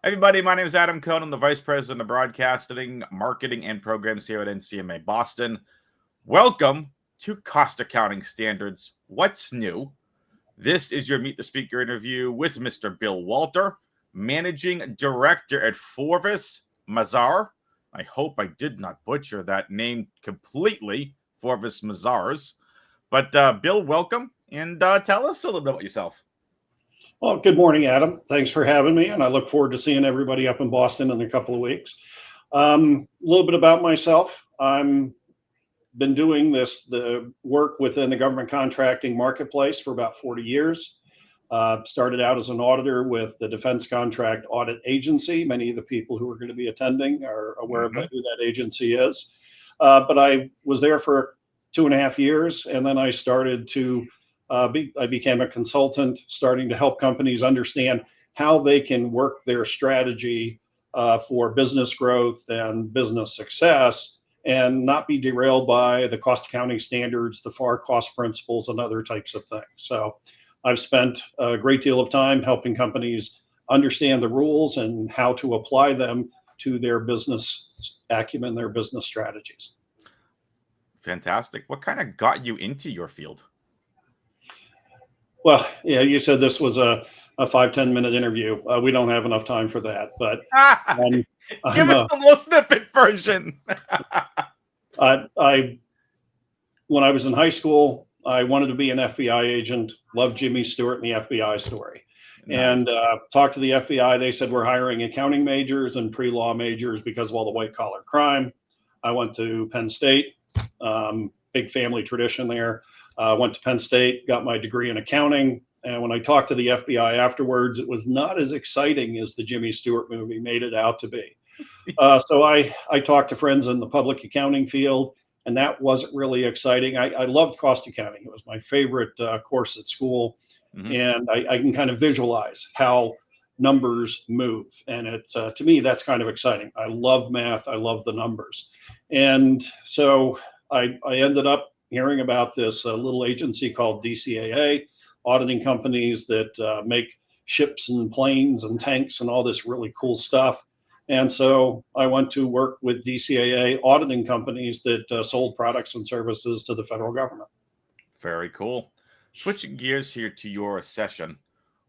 Everybody, my name is Adam Cohn. I'm the Vice President of Broadcasting, Marketing, and Programs here at DCMA Boston. Welcome to Cost Accounting Standards. What's new? This is your Meet the Speaker interview with Mr. Bill Walter, Managing Director at Forvis Mazars. I hope I did not butcher that name completely, Forvis Mazars. But Bill, welcome, and tell us a little bit about yourself. Well, good morning, Adam. Thanks for having me, and I look forward to seeing everybody up in Boston in a couple of weeks. A little bit about myself. I've been doing the work within the government contracting marketplace for about 40 years. Started out as an auditor with the Defense Contract Audit Agency. Many of the people who are going to be attending are aware of who that agency is. But I was there for 2.5 years, and then I started to I became a consultant, starting to help companies understand how they can work their strategy for business growth and business success and not be derailed by the cost accounting standards, the FAR cost principles, and other types of things. So I've spent a great deal of time helping companies understand the rules and how to apply them to their business acumen, their business strategies. Fantastic. What kind of got you into your field? Well, yeah, you said this was a 5-10 minute interview. We don't have enough time for that, but give us the little snippet version. When I was in high school, I wanted to be an FBI agent. Loved Jimmy Stewart and the FBI story, and talked to the FBI. They said we're hiring accounting majors and pre-law majors because of all the white collar crime. I went to Penn State, big family tradition there. Went to Penn State, got my degree in accounting, and when I talked to the FBI afterwards, it was not as exciting as the Jimmy Stewart movie made it out to be. So I talked to friends in the public accounting field, and that wasn't really exciting. I loved cost accounting. It was my favorite course at school, and I can kind of visualize how numbers move, and it's to me, that's kind of exciting. I love math. I love the numbers. And so I ended up hearing about this little agency called DCAA, auditing companies that make ships and planes and tanks and all this really cool stuff. And so I went to work with DCAA auditing companies that sold products and services to the federal government. Very cool. Switching gears here to your session,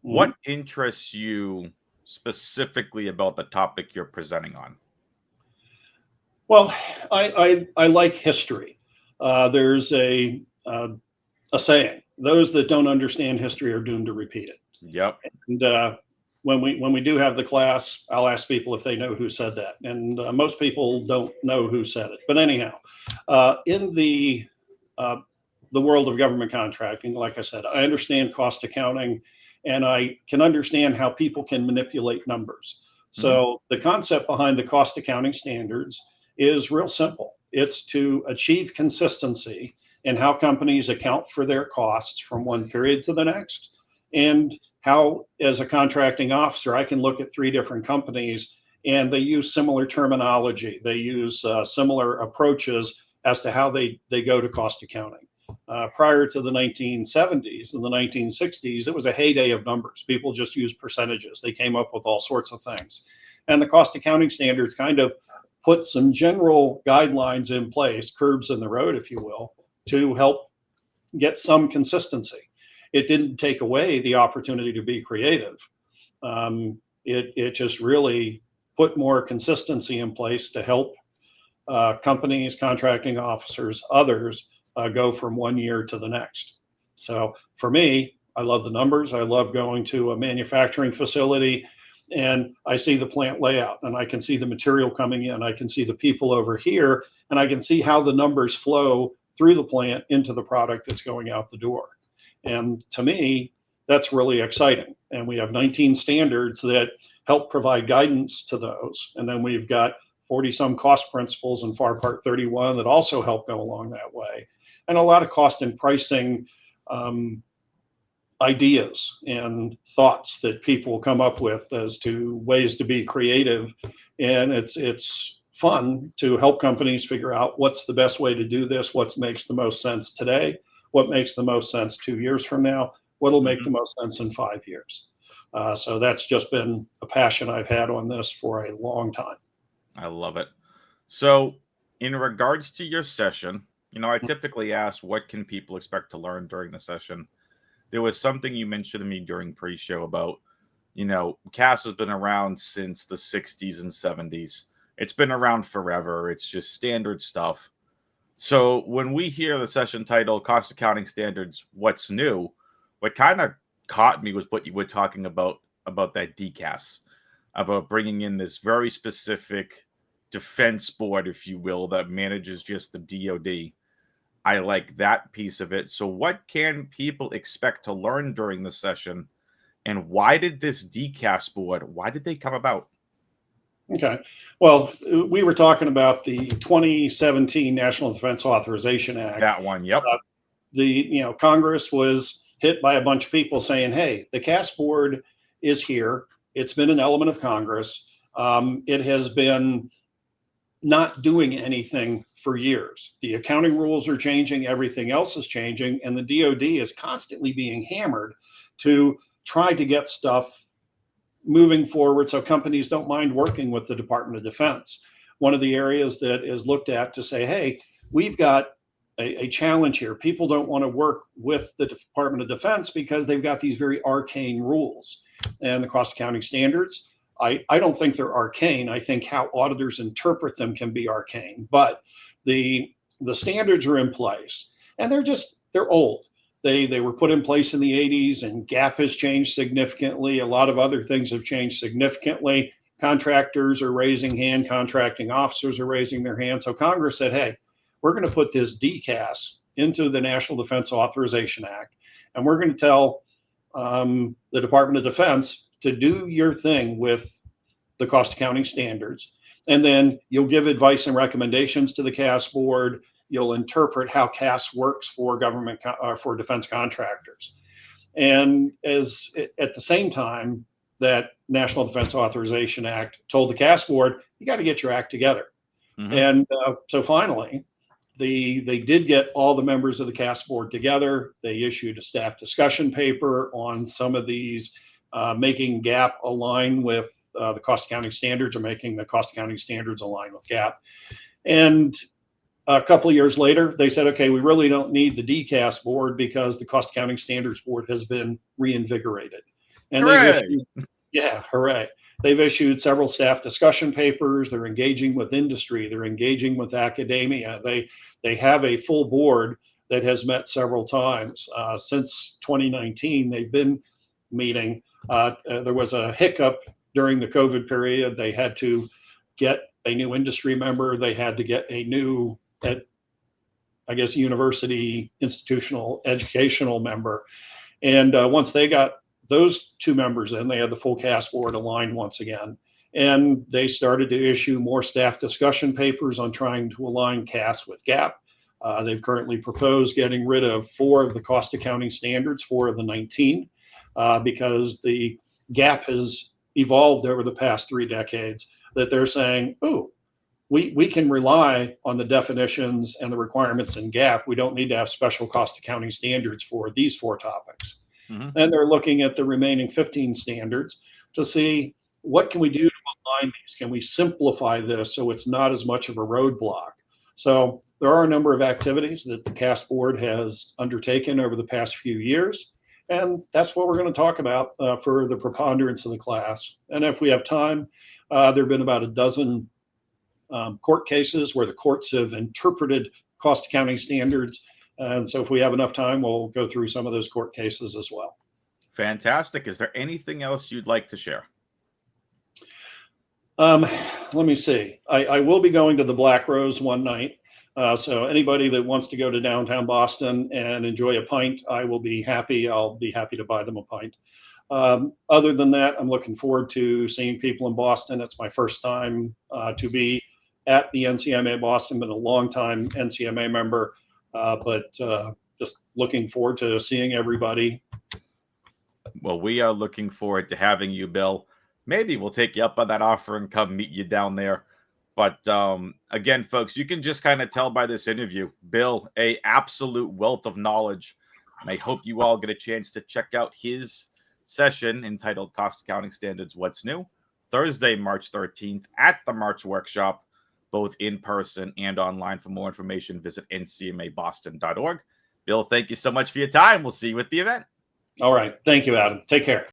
what interests you specifically about the topic you're presenting on? Well, I like history. There's a saying: those that don't understand history are doomed to repeat it. Yep. And when we do have the class, I'll ask people if they know who said that, and most people don't know who said it. But anyhow, in the world of government contracting, like I said, I understand cost accounting, and I can understand how people can manipulate numbers. So the concept behind the cost accounting standards is real simple. It's to achieve consistency in how companies account for their costs from one period to the next, and how, as a contracting officer, I can look at 3 different companies and they use similar terminology. They use similar approaches as to how they go to cost accounting. Prior to the 1970s and the 1960s, it was a heyday of numbers. People just used percentages. They came up with all sorts of things. And the cost accounting standards kind of put some general guidelines in place, curbs in the road, if you will, to help get some consistency. It didn't take away the opportunity to be creative. It just really put more consistency in place to help companies, contracting officers, others go from one year to the next. So for me, I love the numbers. I love going to a manufacturing facility and I see the plant layout and I can see the material coming in. I can see the people over here and I can see how the numbers flow through the plant into the product that's going out the door. And to me, that's really exciting. And we have 19 standards that help provide guidance to those. And then we've got 40 some cost principles in FAR Part 31 that also help go along that way. And a lot of cost and pricing ideas and thoughts that people come up with as to ways to be creative. And it's fun to help companies figure out what's the best way to do this, what makes the most sense today, what makes the most sense 2 years from now, what'll make the most sense in 5 years. So that's just been a passion I've had on this for a long time. I love it. So, in regards to your session, I typically ask, what can people expect to learn during the session? There was something you mentioned to me during pre-show about, CAS has been around since the 60s and 70s. It's been around forever. It's just standard stuff. So when we hear the session title, Cost Accounting Standards, What's New? What kind of caught me was what you were talking about that DCAS, about bringing in this very specific defense board, if you will, that manages just the DoD. I like that piece of it. So what can people expect to learn during the session? And why did this DCAS board, why did they come about? Okay. Well, we were talking about the 2017 National Defense Authorization Act. That one, yep. Congress was hit by a bunch of people saying, hey, the CAS Board is here. It's been an element of Congress. It has been not doing anything for years. The accounting rules are changing, everything else is changing, and the DoD is constantly being hammered to try to get stuff moving forward so companies don't mind working with the Department of Defense. One of the areas that is looked at to say, hey, we've got a challenge here. People don't want to work with the Department of Defense because they've got these very arcane rules. And the cost accounting standards, I don't think they're arcane. I think how auditors interpret them can be arcane. But the standards are in place, and they're old. They were put in place in the 80s, and GAAP has changed significantly. A lot of other things have changed significantly. Contractors are raising hand, contracting officers are raising their hand. So Congress said, hey, we're going to put this DCAS into the National Defense Authorization Act, and we're going to tell the Department of Defense to do your thing with the cost accounting standards. And then you'll give advice and recommendations to the CAS Board. You'll interpret how CAS works for government for defense contractors. And as at the same time, that National Defense Authorization Act told the CAS Board, you got to get your act together. Mm-hmm. And so finally, they did get all the members of the CAS Board together. They issued a staff discussion paper on some of these, making GAAP align with the cost accounting standards, or making the cost accounting standards align with GAAP. And a couple of years later, they said, okay, we really don't need the DCAS board because the Cost Accounting Standards Board has been reinvigorated. And hooray. They've issued several staff discussion papers. They're engaging with industry. They're engaging with academia. They have a full board that has met several times. Since 2019, they've been meeting. There was a hiccup during the COVID period. They had to get a new industry member. They had to get a new university institutional educational member. And once they got those two members in, they had the full CAS board aligned once again. And they started to issue more staff discussion papers on trying to align CAS with GAAP. They've currently proposed getting rid of 4 of the cost accounting standards, 4 of the 19, because the GAAP has evolved over the past 3 decades, that they're saying, oh, we can rely on the definitions and the requirements in GAAP. We don't need to have special cost accounting standards for these 4 topics. Mm-hmm. And they're looking at the remaining 15 standards to see, what can we do to align these? Can we simplify this so it's not as much of a roadblock? So there are a number of activities that the CAS board has undertaken over the past few years. And that's what we're going to talk about for the preponderance of the class. And if we have time, there have been about a dozen court cases where the courts have interpreted cost accounting standards. And so if we have enough time, we'll go through some of those court cases as well. Fantastic. Is there anything else you'd like to share? Let me see. I will be going to the Black Rose one night. So anybody that wants to go to downtown Boston and enjoy a pint, I'll be happy to buy them a pint. Other than that, I'm looking forward to seeing people in Boston. It's my first time to be at the NCMA Boston. Been a long time NCMA member, but just looking forward to seeing everybody. Well, we are looking forward to having you, Bill. Maybe we'll take you up on that offer and come meet you down there. But again, folks, you can just kind of tell by this interview, Bill, a absolute wealth of knowledge. And I hope you all get a chance to check out his session entitled Cost Accounting Standards What's New, Thursday, March 13th at the March Workshop, both in person and online. For more information, visit ncmaboston.org. Bill, thank you so much for your time. We'll see you at the event. All right. Thank you, Adam. Take care.